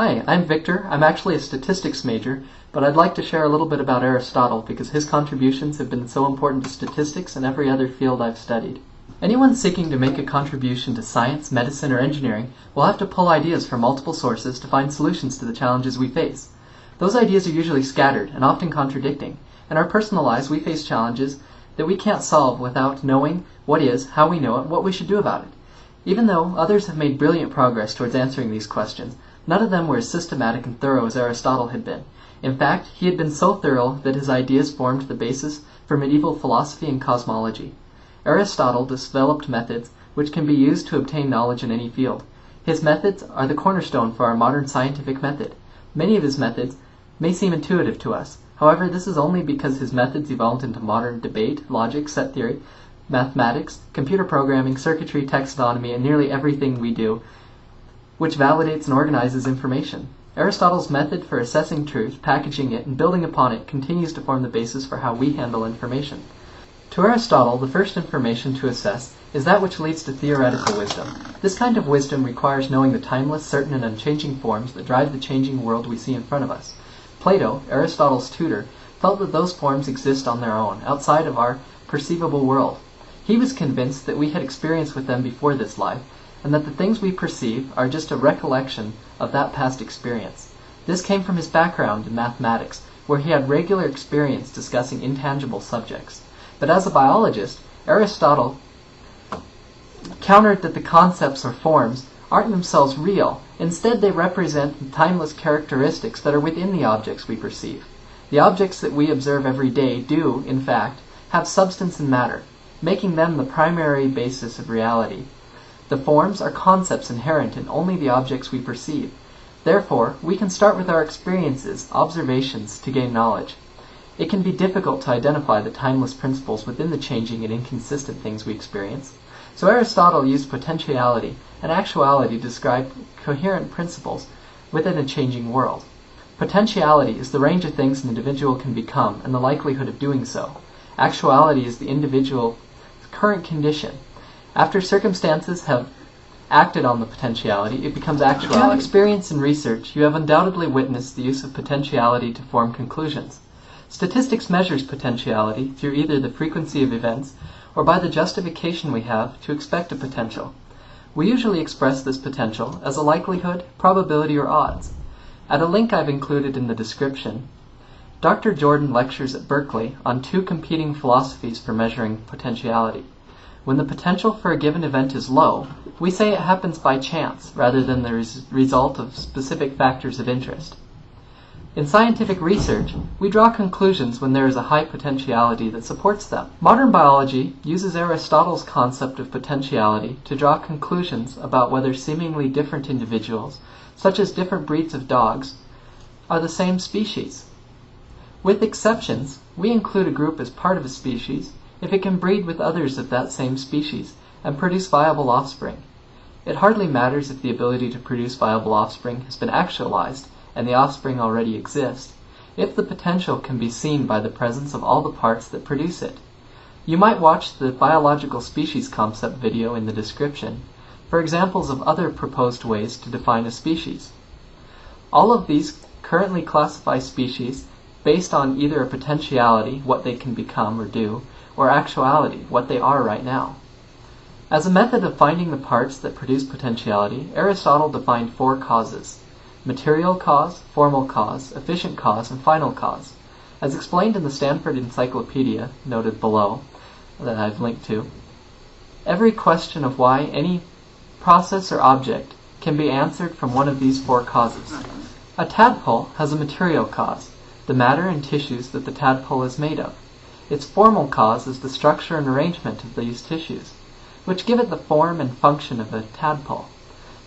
Hi, I'm Victor. I'm actually a statistics major, but I'd like to share a little bit about Aristotle because his contributions have been so important to statistics and every other field I've studied. Anyone seeking to make a contribution to science, medicine, or engineering will have to pull ideas from multiple sources to find solutions to the challenges we face. Those ideas are usually scattered and often contradicting. In our personal lives, we face challenges that we can't solve without knowing what is, how we know it, what we should do about it. Even though others have made brilliant progress towards answering these questions, none of them were as systematic and thorough as Aristotle had been. In fact, he had been so thorough that his ideas formed the basis for medieval philosophy and cosmology. Aristotle developed methods which can be used to obtain knowledge in any field. His methods are the cornerstone for our modern scientific method. Many of his methods may seem intuitive to us. However, this is only because his methods evolved into modern debate, logic, set theory, mathematics, computer programming, circuitry, taxonomy, and nearly everything we do, which validates and organizes information. Aristotle's method for assessing truth, packaging it, and building upon it continues to form the basis for how we handle information. To Aristotle, the first information to assess is that which leads to theoretical wisdom. This kind of wisdom requires knowing the timeless, certain, and unchanging forms that drive the changing world we see in front of us. Plato, Aristotle's tutor, felt that those forms exist on their own, outside of our perceivable world. He was convinced that we had experience with them before this life, and that the things we perceive are just a recollection of that past experience. This came from his background in mathematics, where he had regular experience discussing intangible subjects. But as a biologist, Aristotle countered that the concepts or forms aren't themselves real. Instead, they represent the timeless characteristics that are within the objects we perceive. The objects that we observe every day do, in fact, have substance and matter, making them the primary basis of reality. The forms are concepts inherent in only the objects we perceive. Therefore, we can start with our experiences, observations, to gain knowledge. It can be difficult to identify the timeless principles within the changing and inconsistent things we experience. So Aristotle used potentiality and actuality to describe coherent principles within a changing world. Potentiality is the range of things an individual can become and the likelihood of doing so. Actuality is the individual's current condition. After circumstances have acted on the potentiality, it becomes actuality. If you have experience in research, you have undoubtedly witnessed the use of potentiality to form conclusions. Statistics measures potentiality through either the frequency of events or by the justification we have to expect a potential. We usually express this potential as a likelihood, probability, or odds. At a link I've included in the description, Dr. Jordan lectures at Berkeley on two competing philosophies for measuring potentiality. When the potential for a given event is low, we say it happens by chance rather than the result of specific factors of interest. In scientific research, we draw conclusions when there is a high potentiality that supports them. Modern biology uses Aristotle's concept of potentiality to draw conclusions about whether seemingly different individuals, such as different breeds of dogs, are the same species. With exceptions, we include a group as part of a species if it can breed with others of that same species and produce viable offspring. It hardly matters if the ability to produce viable offspring has been actualized and the offspring already exist, if the potential can be seen by the presence of all the parts that produce it. You might watch the biological species concept video in the description for examples of other proposed ways to define a species. All of these currently classify species based on either a potentiality, what they can become or do, or actuality, what they are right now. As a method of finding the parts that produce potentiality, Aristotle defined four causes: material cause, formal cause, efficient cause, and final cause. As explained in the Stanford Encyclopedia, noted below, that I've linked to, every question of why any process or object can be answered from one of these four causes. A tadpole has a material cause, the matter and tissues that the tadpole is made of. Its formal cause is the structure and arrangement of these tissues, which give it the form and function of a tadpole.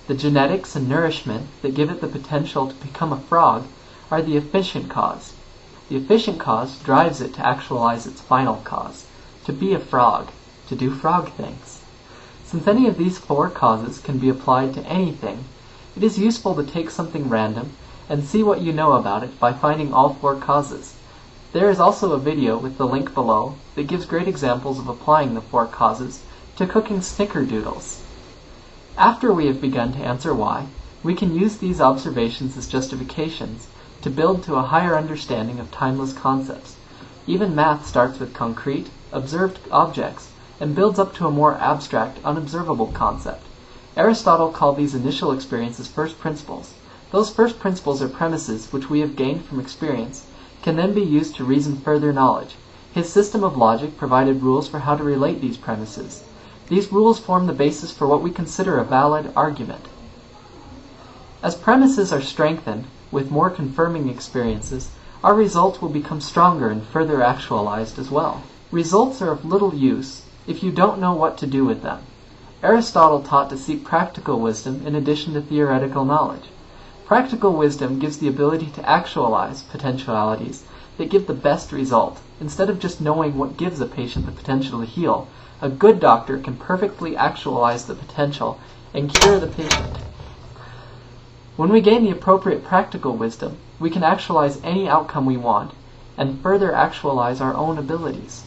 The genetics and nourishment that give it the potential to become a frog are the efficient cause. The efficient cause drives it to actualize its final cause, to be a frog, to do frog things. Since any of these four causes can be applied to anything, it is useful to take something random and see what you know about it by finding all four causes. There is also a video with the link below that gives great examples of applying the four causes to cooking snickerdoodles. After we have begun to answer why, We can use these observations as justifications to build to a higher understanding of timeless concepts. Even math starts with concrete, observed objects, and builds up to a more abstract, unobservable concept. Aristotle called these initial experiences first principles. Those first principles or premises which we have gained from experience can then be used to reason further knowledge. His system of logic provided rules for how to relate these premises. These rules form the basis for what we consider a valid argument. As premises are strengthened with more confirming experiences, our results will become stronger and further actualized as well. Results are of little use if you don't know what to do with them. Aristotle taught to seek practical wisdom in addition to theoretical knowledge. Practical wisdom gives the ability to actualize potentialities that give the best result. Instead of just knowing what gives a patient the potential to heal, a good doctor can perfectly actualize the potential and cure the patient. When we gain the appropriate practical wisdom, we can actualize any outcome we want and further actualize our own abilities.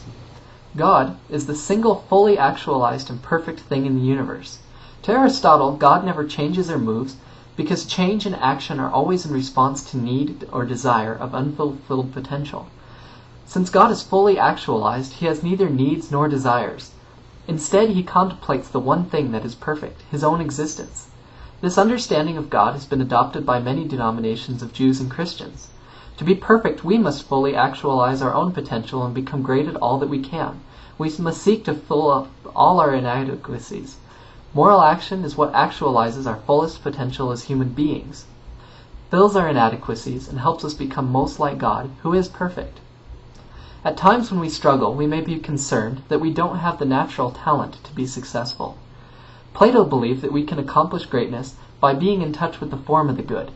God is the single fully actualized and perfect thing in the universe. To Aristotle, God never changes or moves because change and action are always in response to need or desire of unfulfilled potential. Since God is fully actualized, he has neither needs nor desires. Instead, he contemplates the one thing that is perfect, his own existence. This understanding of God has been adopted by many denominations of Jews and Christians. To be perfect, we must fully actualize our own potential and become great at all that we can. We must seek to fill up all our inadequacies. Moral action is what actualizes our fullest potential as human beings, fills our inadequacies, and helps us become most like God, who is perfect. At times when we struggle, we may be concerned that we don't have the natural talent to be successful. Plato believed that we can accomplish greatness by being in touch with the form of the good.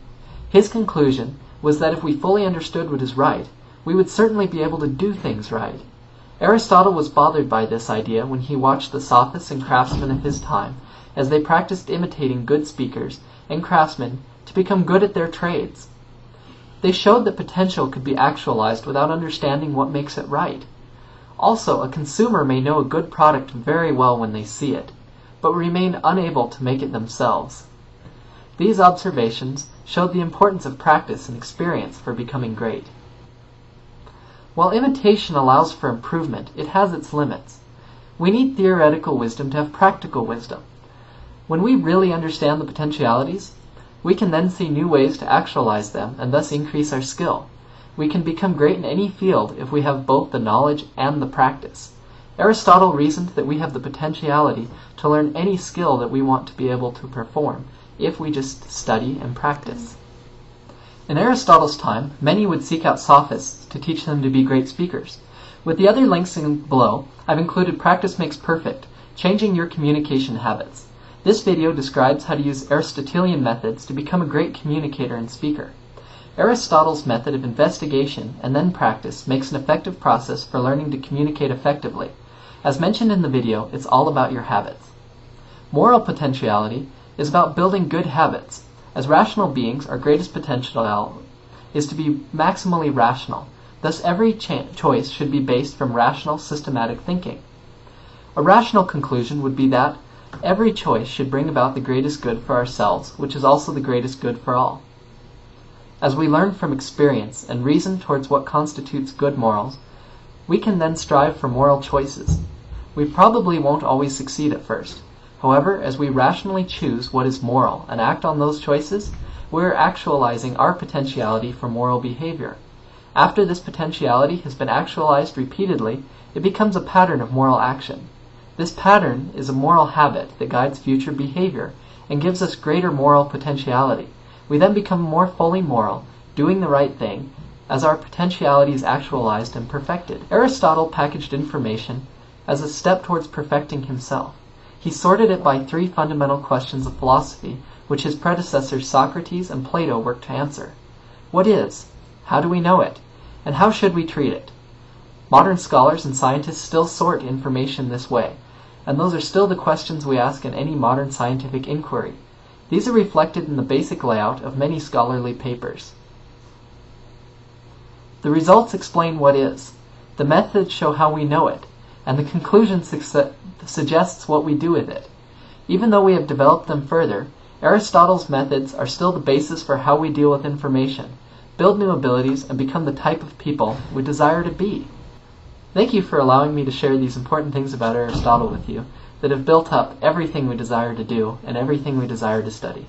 His conclusion was that if we fully understood what is right, we would certainly be able to do things right. Aristotle was bothered by this idea when he watched the sophists and craftsmen of his time as they practiced imitating good speakers and craftsmen to become good at their trades. They showed that potential could be actualized without understanding what makes it right. Also, a consumer may know a good product very well when they see it, but remain unable to make it themselves. These observations showed the importance of practice and experience for becoming great. While imitation allows for improvement, it has its limits. We need theoretical wisdom to have practical wisdom. When we really understand the potentialities, we can then see new ways to actualize them and thus increase our skill. We can become great in any field if we have both the knowledge and the practice. Aristotle reasoned that we have the potentiality to learn any skill that we want to be able to perform, if we just study and practice. In Aristotle's time, many would seek out sophists to teach them to be great speakers. With the other links below, I've included Practice Makes Perfect, Changing Your Communication Habits. This video describes how to use Aristotelian methods to become a great communicator and speaker. Aristotle's method of investigation and then practice makes an effective process for learning to communicate effectively. As mentioned in the video, it's all about your habits. Moral potentiality is about building good habits. As rational beings, our greatest potential is to be maximally rational. Thus, every choice should be based from rational, systematic thinking. A rational conclusion would be that every choice should bring about the greatest good for ourselves, which is also the greatest good for all. As we learn from experience and reason towards what constitutes good morals, we can then strive for moral choices. We probably won't always succeed at first. However, as we rationally choose what is moral and act on those choices, we are actualizing our potentiality for moral behavior. After this potentiality has been actualized repeatedly, it becomes a pattern of moral action. This pattern is a moral habit that guides future behavior and gives us greater moral potentiality. We then become more fully moral, doing the right thing, as our potentiality is actualized and perfected. Aristotle packaged information as a step towards perfecting himself. He sorted it by 3 fundamental questions of philosophy, which his predecessors Socrates and Plato worked to answer. What is? How do we know it? And how should we treat it? Modern scholars and scientists still sort information this way, and those are still the questions we ask in any modern scientific inquiry. These are reflected in the basic layout of many scholarly papers. The results explain what is, the methods show how we know it, and the conclusion suggests what we do with it. Even though we have developed them further, Aristotle's methods are still the basis for how we deal with information, build new abilities, and become the type of people we desire to be. Thank you for allowing me to share these important things about Aristotle with you that have built up everything we desire to do and everything we desire to study.